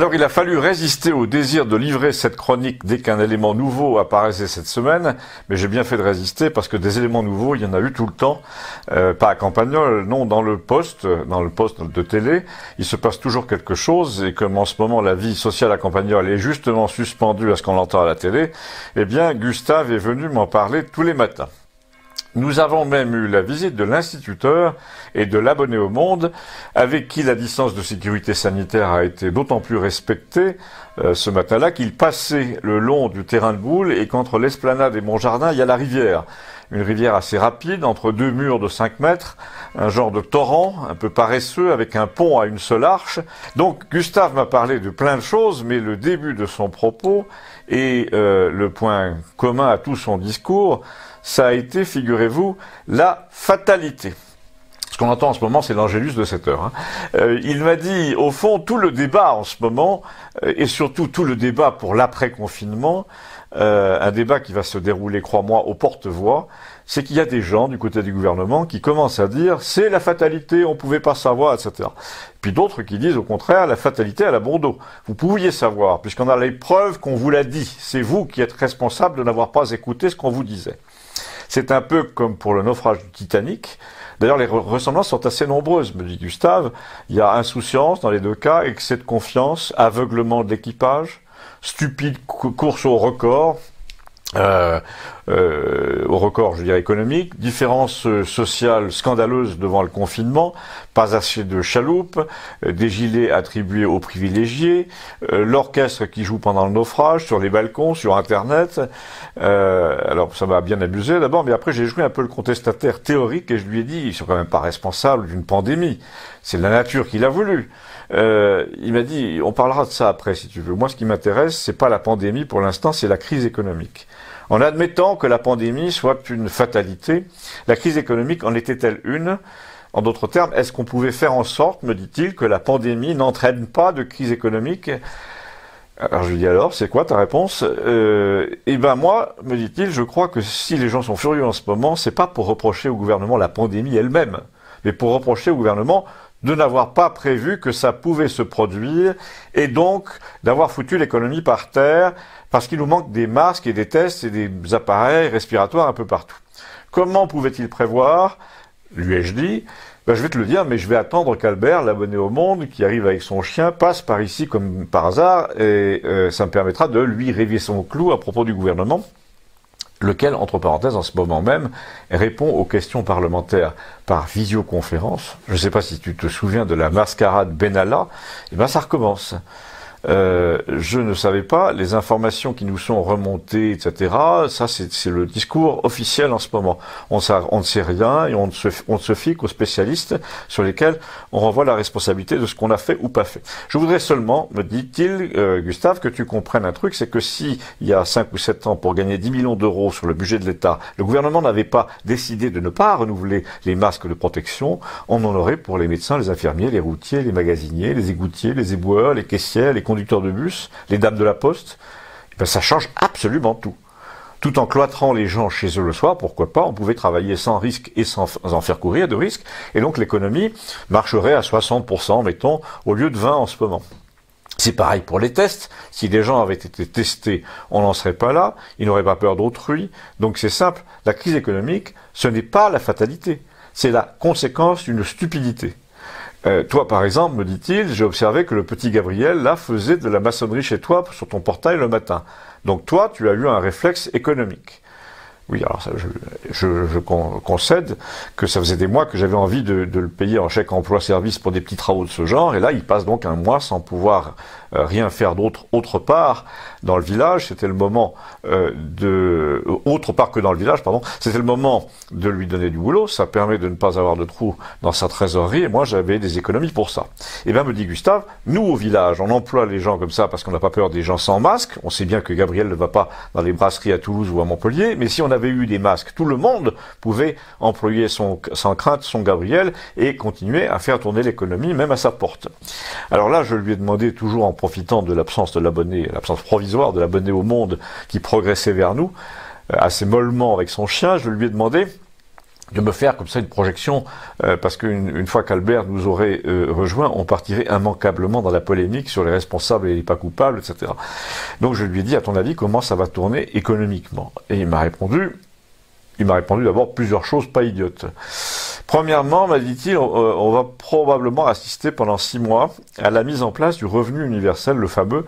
Alors il a fallu résister au désir de livrer cette chronique dès qu'un élément nouveau apparaissait cette semaine, mais j'ai bien fait de résister parce que des éléments nouveaux, il y en a eu tout le temps, pas à Campagnol, non, dans le poste de télé, il se passe toujours quelque chose, et comme en ce moment la vie sociale à Campagnol est justement suspendue à ce qu'on entend à la télé, eh bien Gustave est venu m'en parler tous les matins. Nous avons même eu la visite de l'instituteur et de l'abonné au Monde, avec qui la distance de sécurité sanitaire a été d'autant plus respectée ce matin-là qu'il passait le long du terrain de boule et qu'entre l'esplanade et mon jardin, il y a la rivière. Une rivière assez rapide, entre deux murs de 5 mètres, un genre de torrent un peu paresseux avec un pont à une seule arche. Donc Gustave m'a parlé de plein de choses, mais le début de son propos et le point commun à tout son discours, ça a été, figurez-vous, la fatalité. Ce qu'on entend en ce moment, c'est l'Angélus de 7 heures. Il m'a dit, au fond, tout le débat en ce moment, et surtout tout le débat pour l'après-confinement, un débat qui va se dérouler, crois-moi, au porte-voix, c'est qu'il y a des gens du côté du gouvernement qui commencent à dire c'est la fatalité, on pouvait pas savoir, etc. Puis d'autres qui disent au contraire la fatalité à la Bourdeau. Vous pouviez savoir, puisqu'on a les preuves qu'on vous l'a dit. C'est vous qui êtes responsable de n'avoir pas écouté ce qu'on vous disait. C'est un peu comme pour le naufrage du Titanic. D'ailleurs, les ressemblances sont assez nombreuses, me dit Gustave. Il y a insouciance dans les deux cas, excès de confiance, aveuglement de l'équipage, stupide course au record, je dirais économique, différences sociales scandaleuses devant le confinement, pas assez de chaloupes, des gilets attribués aux privilégiés, l'orchestre qui joue pendant le naufrage, sur les balcons, sur Internet. Alors ça m'a bien amusé d'abord, mais après j'ai joué un peu le contestataire théorique et je lui ai dit, ils sont quand même pas responsables d'une pandémie, c'est la nature qui l'a voulu. Il m'a dit, on parlera de ça après si tu veux. Moi ce qui m'intéresse, c'est pas la pandémie pour l'instant, c'est la crise économique. En admettant que la pandémie soit une fatalité, la crise économique en était-elle une? En d'autres termes, est-ce qu'on pouvait faire en sorte, me dit-il, que la pandémie n'entraîne pas de crise économique? Alors je lui dis alors, c'est quoi ta réponse? Eh ben moi, me dit-il, je crois que si les gens sont furieux en ce moment, c'est pas pour reprocher au gouvernement la pandémie elle-même, mais pour reprocher au gouvernement de n'avoir pas prévu que ça pouvait se produire et donc d'avoir foutu l'économie par terre parce qu'il nous manque des masques et des tests et des appareils respiratoires un peu partout. Comment pouvait-il prévoir? Lui ai-je dit, ben je vais te le dire, mais je vais attendre qu'Albert, l'abonné au Monde, qui arrive avec son chien, passe par ici comme par hasard et ça me permettra de lui réveiller son clou à propos du gouvernement, lequel, entre parenthèses, en ce moment même, répond aux questions parlementaires par visioconférence. Je ne sais pas si tu te souviens de la mascarade Benalla, et ben ça recommence. Je ne savais pas, les informations qui nous sont remontées, etc., ça c'est le discours officiel en ce moment. On ne sait rien et on ne se fie qu'aux spécialistes sur lesquels on renvoie la responsabilité de ce qu'on a fait ou pas fait. Je voudrais seulement, me dit-il, Gustave, que tu comprennes un truc, c'est que si il y a 5 ou 7 ans, pour gagner 10 millions d'euros sur le budget de l'État, le gouvernement n'avait pas décidé de ne pas renouveler les masques de protection, on en aurait pour les médecins, les infirmiers, les routiers, les magasiniers, les égoutiers, les éboueurs, les caissières, les conducteurs de bus, les dames de la poste, ben ça change absolument tout. Tout en cloîtrant les gens chez eux le soir, pourquoi pas, on pouvait travailler sans risque et sans en faire courir de risque, et donc l'économie marcherait à 60%, mettons, au lieu de 20% en ce moment. C'est pareil pour les tests. Si les gens avaient été testés, on n'en serait pas là, ils n'auraient pas peur d'autrui. Donc c'est simple, la crise économique, ce n'est pas la fatalité, c'est la conséquence d'une stupidité. Toi, par exemple, me dit-il, j'ai observé que le petit Gabriel, là, faisait de la maçonnerie chez toi sur ton portail le matin. Donc toi, tu as eu un réflexe économique. Oui, alors ça, je concède que ça faisait des mois que j'avais envie de le payer en chèque emploi-service pour des petits travaux de ce genre, et là, il passe donc un mois sans pouvoir rien faire d'autre autre part dans le village. C'était le moment autre part que dans le village, pardon. C'était le moment de lui donner du boulot. Ça permet de ne pas avoir de trous dans sa trésorerie. Et moi, j'avais des économies pour ça. Et bien, me dit Gustave, nous au village, on emploie les gens comme ça parce qu'on n'a pas peur des gens sans masque. On sait bien que Gabriel ne va pas dans les brasseries à Toulouse ou à Montpellier, mais si on avait eu des masques, tout le monde pouvait employer sans crainte son Gabriel et continuer à faire tourner l'économie, même à sa porte. Alors là, je lui ai demandé, toujours en profitant de l'absence de l'abonné, l'absence provisoire de l'abonné au Monde qui progressait vers nous, assez mollement avec son chien, je lui ai demandé de me faire comme ça une projection, parce qu'une fois qu'Albert nous aurait rejoint, on partirait immanquablement dans la polémique sur les responsables et les pas coupables, etc. Donc je lui ai dit, à ton avis, comment ça va tourner économiquement? Et il m'a répondu d'abord plusieurs choses pas idiotes. Premièrement, m'a dit-il, on va probablement assister pendant 6 mois à la mise en place du revenu universel, le fameux,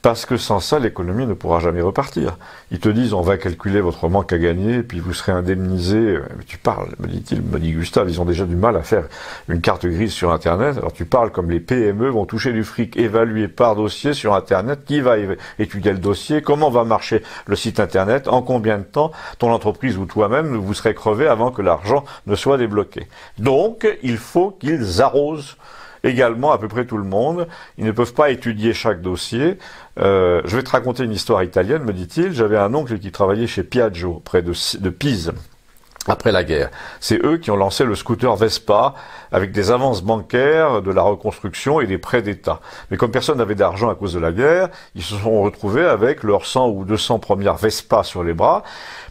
parce que sans ça, l'économie ne pourra jamais repartir. Ils te disent, on va calculer votre manque à gagner, puis vous serez indemnisé. Tu parles, me dit-il, me dit Gustave, ils ont déjà du mal à faire une carte grise sur Internet. Alors tu parles comme les PME vont toucher du fric évalué par dossier sur Internet. Qui va étudier le dossier? Comment va marcher le site Internet? En combien de temps ton entreprise ou toi-même vous serez crevé avant que l'argent ne soit débloqué? Donc, il faut qu'ils arrosent également à peu près tout le monde. Ils ne peuvent pas étudier chaque dossier. Je vais te raconter une histoire italienne, me dit-il. J'avais un oncle qui travaillait chez Piaggio, près de Pise, après la guerre. C'est eux qui ont lancé le scooter Vespa, avec des avances bancaires, de la reconstruction et des prêts d'État. Mais comme personne n'avait d'argent à cause de la guerre, ils se sont retrouvés avec leurs 100 ou 200 premières Vespa sur les bras,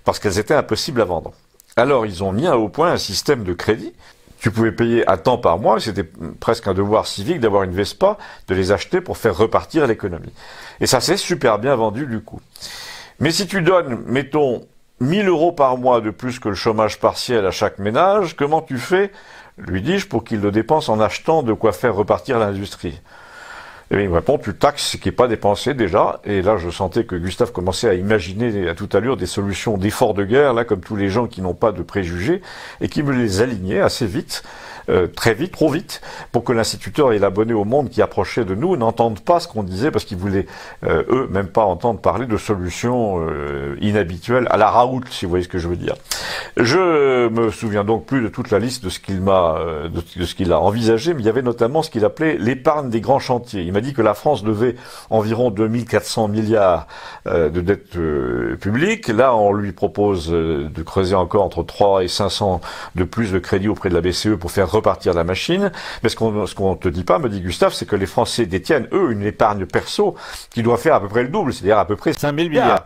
parce qu'elles étaient impossibles à vendre. Alors ils ont mis au point un système de crédit. Tu pouvais payer à temps par mois, c'était presque un devoir civique d'avoir une Vespa, de les acheter pour faire repartir l'économie. Et ça s'est super bien vendu du coup. Mais si tu donnes, mettons, 1 000 € par mois de plus que le chômage partiel à chaque ménage, comment tu fais, lui dis-je, pour qu'il le dépense en achetant de quoi faire repartir l'industrie? Et bien, il me répond, tu taxes ce qui n'est pas dépensé déjà. Et là, je sentais que Gustave commençait à imaginer à toute allure des solutions d'efforts de guerre, là, comme tous les gens qui n'ont pas de préjugés, et qui me les alignaient assez vite, très vite, trop vite, pour que l'instituteur et l'abonné au Monde qui approchait de nous n'entendent pas ce qu'on disait, parce qu'ils voulaient, eux, même pas entendre parler de solutions inhabituelles, à la Raoult, si vous voyez ce que je veux dire. Je me souviens donc plus de toute la liste de ce qu'il m'a, de ce qu'il a envisagé, mais il y avait notamment ce qu'il appelait l'épargne des grands chantiers. Il m'a dit que la France devait environ 2400 milliards de dettes publiques. Là, on lui propose de creuser encore entre 3 et 500 de plus de crédit auprès de la BCE pour faire repartir la machine. Mais ce qu'on te dit pas, me dit Gustave, c'est que les Français détiennent, eux, une épargne perso qui doit faire à peu près le double, c'est-à-dire à peu près 5 000 milliards.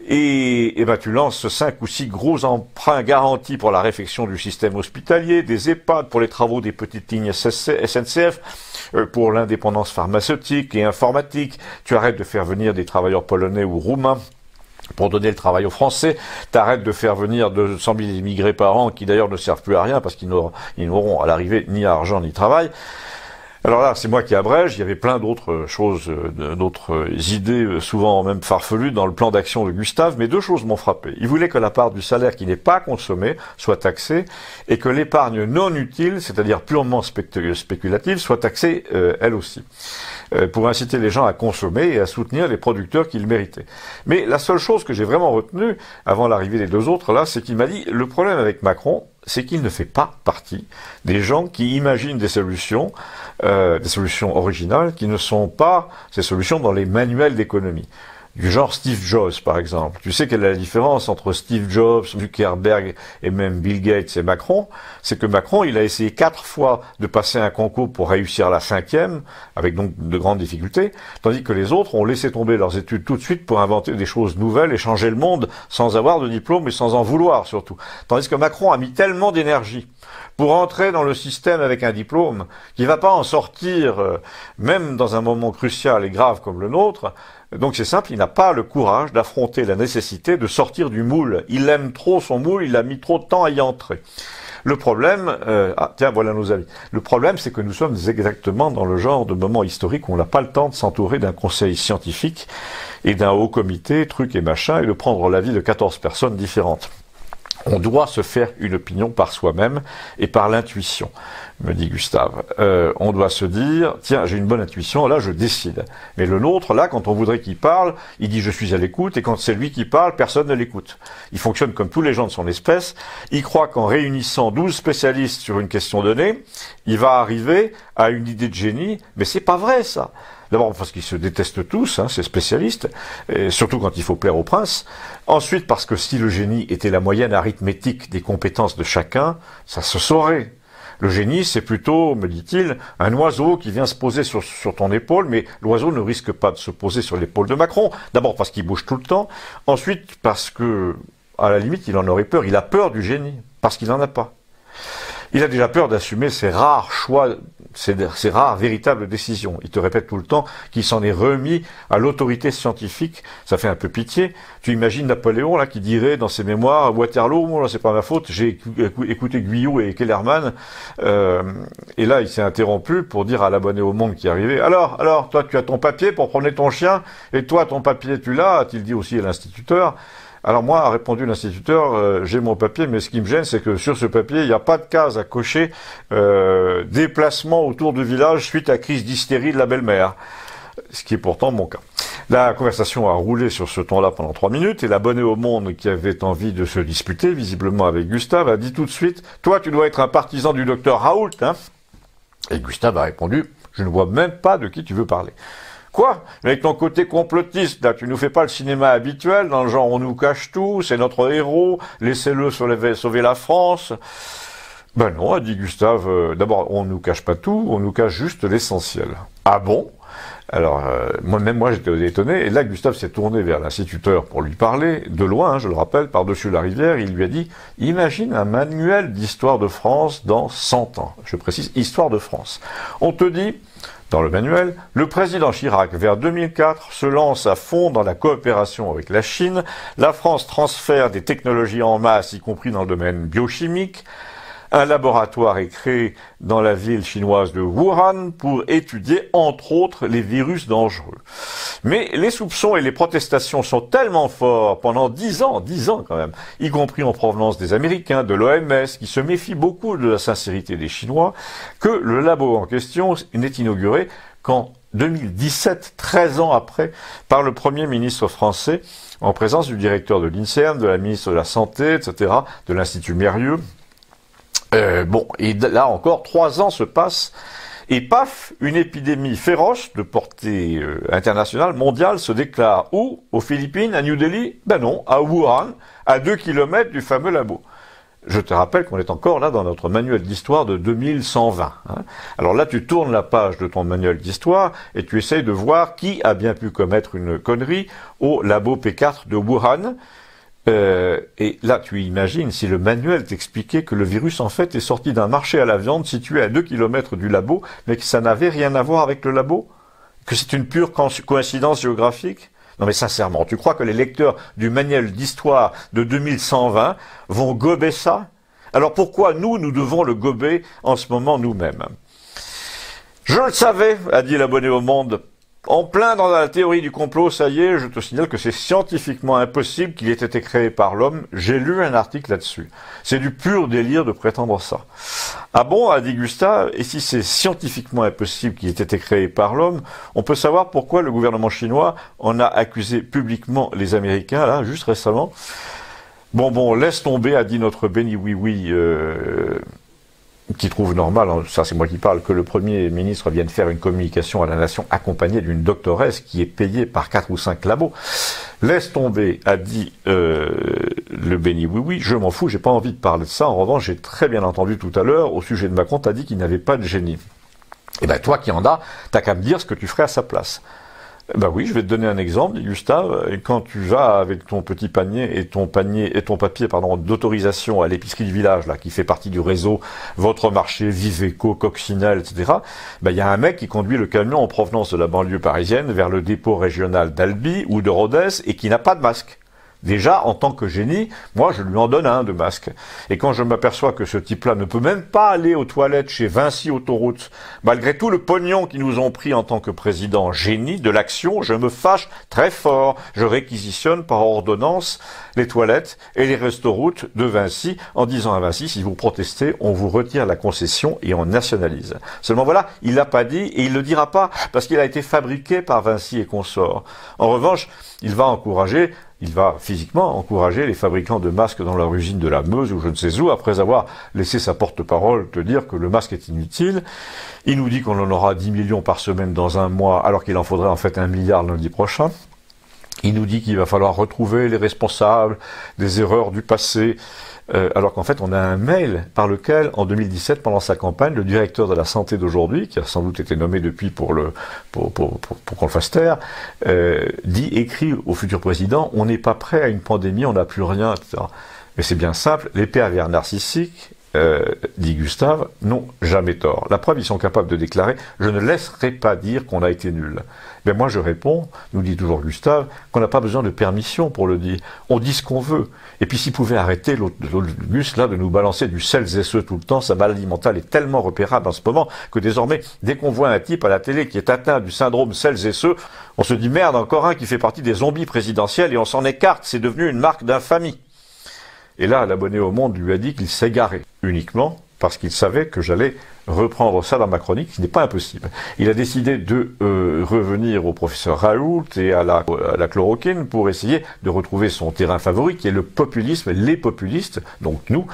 Et ben tu lances 5 ou 6 gros emprunts garantis pour la réfection du système hospitalier, des EHPAD, pour les travaux des petites lignes SNCF, pour l'indépendance pharmaceutique et informatique. Tu arrêtes de faire venir des travailleurs polonais ou roumains pour donner le travail aux Français. T'arrêtes de faire venir 200 000 immigrés par an qui d'ailleurs ne servent plus à rien parce qu'ils n'auront à l'arrivée ni argent ni travail. Alors là, c'est moi qui abrège, il y avait plein d'autres choses, d'autres idées, souvent même farfelues dans le plan d'action de Gustave, mais 2 choses m'ont frappé. Il voulait que la part du salaire qui n'est pas consommée soit taxée, et que l'épargne non utile, c'est-à-dire purement spéculative, soit taxée elle aussi, pour inciter les gens à consommer et à soutenir les producteurs qu'ils méritaient. Mais la seule chose que j'ai vraiment retenue, avant l'arrivée des 2 autres là, c'est qu'il m'a dit, le problème avec Macron, c'est qu'il ne fait pas partie des gens qui imaginent des solutions originales qui ne sont pas ces solutions dans les manuels d'économie. Du genre Steve Jobs, par exemple. Tu sais quelle est la différence entre Steve Jobs, Zuckerberg et même Bill Gates et Macron? C'est que Macron, il a essayé 4 fois de passer un concours pour réussir la 5e, avec donc de grandes difficultés, tandis que les autres ont laissé tomber leurs études tout de suite pour inventer des choses nouvelles et changer le monde sans avoir de diplôme et sans en vouloir surtout. Tandis que Macron a mis tellement d'énergie pour entrer dans le système avec un diplôme qu'il va pas en sortir, même dans un moment crucial et grave comme le nôtre. Donc c'est simple, il n'a pas le courage d'affronter la nécessité de sortir du moule. Il aime trop son moule, il a mis trop de temps à y entrer. Le problème, tiens, voilà nos amis. Le problème, c'est que nous sommes exactement dans le genre de moment historique où on n'a pas le temps de s'entourer d'un conseil scientifique et d'un haut comité, truc et machin, et de prendre l'avis de 14 personnes différentes. On doit se faire une opinion par soi-même et par l'intuition, me dit Gustave. On doit se dire, tiens, j'ai une bonne intuition, là je décide. Mais le nôtre, là, quand on voudrait qu'il parle, il dit je suis à l'écoute, et quand c'est lui qui parle, personne ne l'écoute. Il fonctionne comme tous les gens de son espèce. Il croit qu'en réunissant 12 spécialistes sur une question donnée, il va arriver à une idée de génie, mais c'est pas vrai ça. D'abord parce qu'ils se détestent tous, ces spécialistes, et surtout quand il faut plaire au prince. Ensuite parce que si le génie était la moyenne arithmétique des compétences de chacun, ça se saurait. Le génie, c'est plutôt, me dit-il, un oiseau qui vient se poser sur ton épaule, mais l'oiseau ne risque pas de se poser sur l'épaule de Macron. D'abord parce qu'il bouge tout le temps, ensuite parce que, à la limite, il en aurait peur, il a peur du génie. parce qu'il n'en a pas. Il a déjà peur d'assumer ses rares choix, ses rares véritables décisions. Il te répète tout le temps qu'il s'en est remis à l'autorité scientifique. Ça fait un peu pitié. Tu imagines Napoléon là qui dirait dans ses mémoires Waterloo, moi c'est pas ma faute, j'ai écouté Guyot et Kellerman. Et là il s'est interrompu pour dire à l'abonné au Monde qui arrivait. Alors, toi tu as ton papier pour promener ton chien, et toi ton papier tu l'as, a-t-il dit aussi à l'instituteur. Alors moi, a répondu l'instituteur, j'ai mon papier, mais ce qui me gêne, c'est que sur ce papier, il n'y a pas de case à cocher déplacement autour du village suite à crise d'hystérie de la belle-mère. Ce qui est pourtant mon cas. La conversation a roulé sur ce ton-là pendant 3 minutes, et l'abonné au Monde qui avait envie de se disputer, visiblement avec Gustave, a dit tout de suite, toi tu dois être un partisan du docteur Raoult, hein. Et Gustave a répondu, je ne vois même pas de qui tu veux parler. Quoi? Avec ton côté complotiste, là, tu nous fais pas le cinéma habituel, dans le genre on nous cache tout, c'est notre héros, laissez-le sauver la France. Ben non, a dit Gustave, d'abord, on nous cache pas tout, on nous cache juste l'essentiel. Ah bon? Alors, moi j'étais étonné, et là Gustave s'est tourné vers l'instituteur pour lui parler, de loin, hein, je le rappelle, par-dessus la rivière, il lui a dit, imagine un manuel d'histoire de France dans 100 ans. Je précise, histoire de France. On te dit, dans le manuel, le président Chirac, vers 2004, se lance à fond dans la coopération avec la Chine. La France transfère des technologies en masse, y compris dans le domaine biochimique. Un laboratoire est créé dans la ville chinoise de Wuhan pour étudier, entre autres, les virus dangereux. Mais les soupçons et les protestations sont tellement forts pendant 10 ans quand même, y compris en provenance des Américains, de l'OMS, qui se méfient beaucoup de la sincérité des Chinois, que le labo en question n'est inauguré qu'en 2017, 13 ans après, par le Premier ministre français, en présence du directeur de l'INSERM, de la ministre de la Santé, etc., de l'Institut Mérieux. Et là encore, 3 ans se passent, et paf, une épidémie féroce de portée internationale, mondiale, se déclare. Où? Aux Philippines, à New Delhi? Ben non, à Wuhan, à 2 kilomètres du fameux labo. Je te rappelle qu'on est encore là dans notre manuel d'histoire de 2120. Hein. Alors là, tu tournes la page de ton manuel d'histoire et tu essayes de voir qui a bien pu commettre une connerie au labo P4 de Wuhan. Et là, tu imagines si le manuel t'expliquait que le virus, en fait, est sorti d'un marché à la viande situé à 2 kilomètres du labo, mais que ça n'avait rien à voir avec le labo? Que c'est une pure coïncidence géographique? Non mais sincèrement, tu crois que les lecteurs du manuel d'histoire de 2120 vont gober ça? Alors pourquoi nous devons le gober en ce moment nous-mêmes? Je le savais, a dit l'abonné au Monde. En plein dans la théorie du complot, ça y est, je te signale que c'est scientifiquement impossible qu'il ait été créé par l'homme. J'ai lu un article là-dessus. C'est du pur délire de prétendre ça. Ah bon, a dit Gustave, et si c'est scientifiquement impossible qu'il ait été créé par l'homme, on peut savoir pourquoi le gouvernement chinois en a accusé publiquement les Américains, là, juste récemment. Bon, laisse tomber, a dit notre béni oui-oui, qui trouve normal, ça c'est moi qui parle, que le Premier ministre vienne faire une communication à la nation accompagnée d'une doctoresse qui est payée par 4 ou 5 labos. Laisse tomber, a dit le béni oui, je m'en fous, j'ai pas envie de parler de ça. En revanche, j'ai très bien entendu tout à l'heure, au sujet de Macron, t'as dit qu'il n'avait pas de génie. Eh ben toi qui en as, t'as qu'à me dire ce que tu ferais à sa place. Ben oui, je vais te donner un exemple, Gustave. Quand tu vas avec ton petit panier et ton papier, d'autorisation à l'épicerie du village, là, qui fait partie du réseau Votre Marché, Viveco, Coccinelle, etc. Ben, il y a un mec qui conduit le camion en provenance de la banlieue parisienne vers le dépôt régional d'Albi ou de Rodez et qui n'a pas de masque. Déjà, en tant que génie, moi, je lui en donne un de masque. Et quand je m'aperçois que ce type-là ne peut même pas aller aux toilettes chez Vinci Autoroute, malgré tout le pognon qu'ils nous ont pris en tant que président génie de l'action, je me fâche très fort. Je réquisitionne par ordonnance les toilettes et les restoroutes de Vinci en disant à Vinci, si vous protestez, on vous retire la concession et on nationalise. Seulement voilà, il l'a pas dit et il le dira pas parce qu'il a été fabriqué par Vinci et consorts. En revanche, il va physiquement encourager les fabricants de masques dans leur usine de la Meuse ou je ne sais où, après avoir laissé sa porte-parole te dire que le masque est inutile. Il nous dit qu'on en aura 10 millions par semaine dans un mois, alors qu'il en faudrait en fait 1 milliard lundi prochain. Il nous dit qu'il va falloir retrouver les responsables des erreurs du passé, alors qu'en fait on a un mail par lequel, en 2017, pendant sa campagne, le directeur de la santé d'aujourd'hui, qui a sans doute été nommé depuis pour qu'on le fasse taire, écrit au futur président, on n'est pas prêt à une pandémie, on n'a plus rien, etc. Mais c'est bien simple, les pervers narcissiques, dit Gustave, n'ont jamais tort. La preuve, ils sont capables de déclarer « Je ne laisserai pas dire qu'on a été nul ». Mais moi je réponds, nous dit toujours Gustave, qu'on n'a pas besoin de permission pour le dire. On dit ce qu'on veut. Et puis s'il pouvait arrêter l'autre Gus là de nous balancer du celles et ceux tout le temps, sa maladie mentale est tellement repérable en ce moment que désormais, dès qu'on voit un type à la télé qui est atteint du syndrome celles et ceux, on se dit merde, encore un qui fait partie des zombies présidentiels et on s'en écarte, c'est devenu une marque d'infamie. Et là, l'abonné au Monde lui a dit qu'il s'égarait uniquement parce qu'il savait que j'allais reprendre ça dans ma chronique, ce n'est pas impossible. Il a décidé de revenir au professeur Raoult et à la chloroquine pour essayer de retrouver son terrain favori, qui est le populisme, les populistes, donc nous,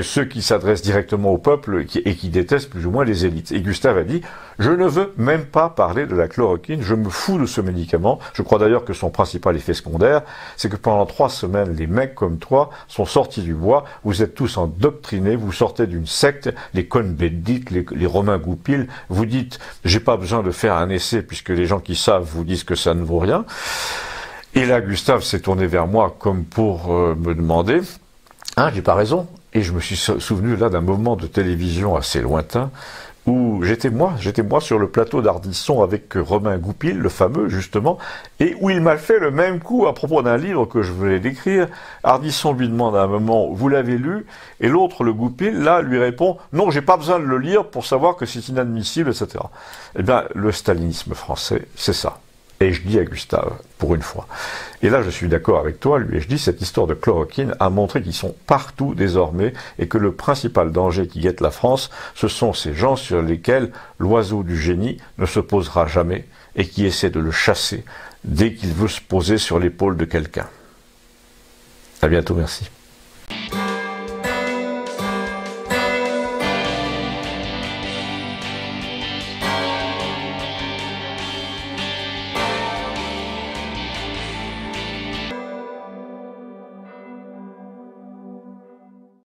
ceux qui s'adressent directement au peuple et qui détestent plus ou moins les élites. Et Gustave a dit, je ne veux même pas parler de la chloroquine, je me fous de ce médicament. Je crois d'ailleurs que son principal effet secondaire, c'est que pendant 3 semaines, les mecs comme toi sont sortis du bois, vous êtes tous endoctrinés, vous sortez d'une secte, les Cohn-Bendit, les Romains Goupil, vous dites, j'ai pas besoin de faire un essai puisque les gens qui savent vous disent que ça ne vaut rien. Et là, Gustave s'est tourné vers moi comme pour me demander, hein, j'ai pas raison. Et je me suis souvenu là d'un moment de télévision assez lointain où j'étais moi sur le plateau d'Ardisson avec Romain Goupil, le fameux justement, et où il m'a fait le même coup à propos d'un livre que je venais d'écrire. Ardisson lui demande à un moment, vous l'avez lu? Et l'autre, le Goupil, là, lui répond, non, j'ai pas besoin de le lire pour savoir que c'est inadmissible, etc. Eh bien, le stalinisme français, c'est ça. Et je dis à Gustave, pour une fois. Et là, je suis d'accord avec toi, lui, et je dis, cette histoire de chloroquine a montré qu'ils sont partout désormais, et que le principal danger qui guette la France, ce sont ces gens sur lesquels l'oiseau du génie ne se posera jamais, et qui essaient de le chasser dès qu'il veut se poser sur l'épaule de quelqu'un. À bientôt, merci.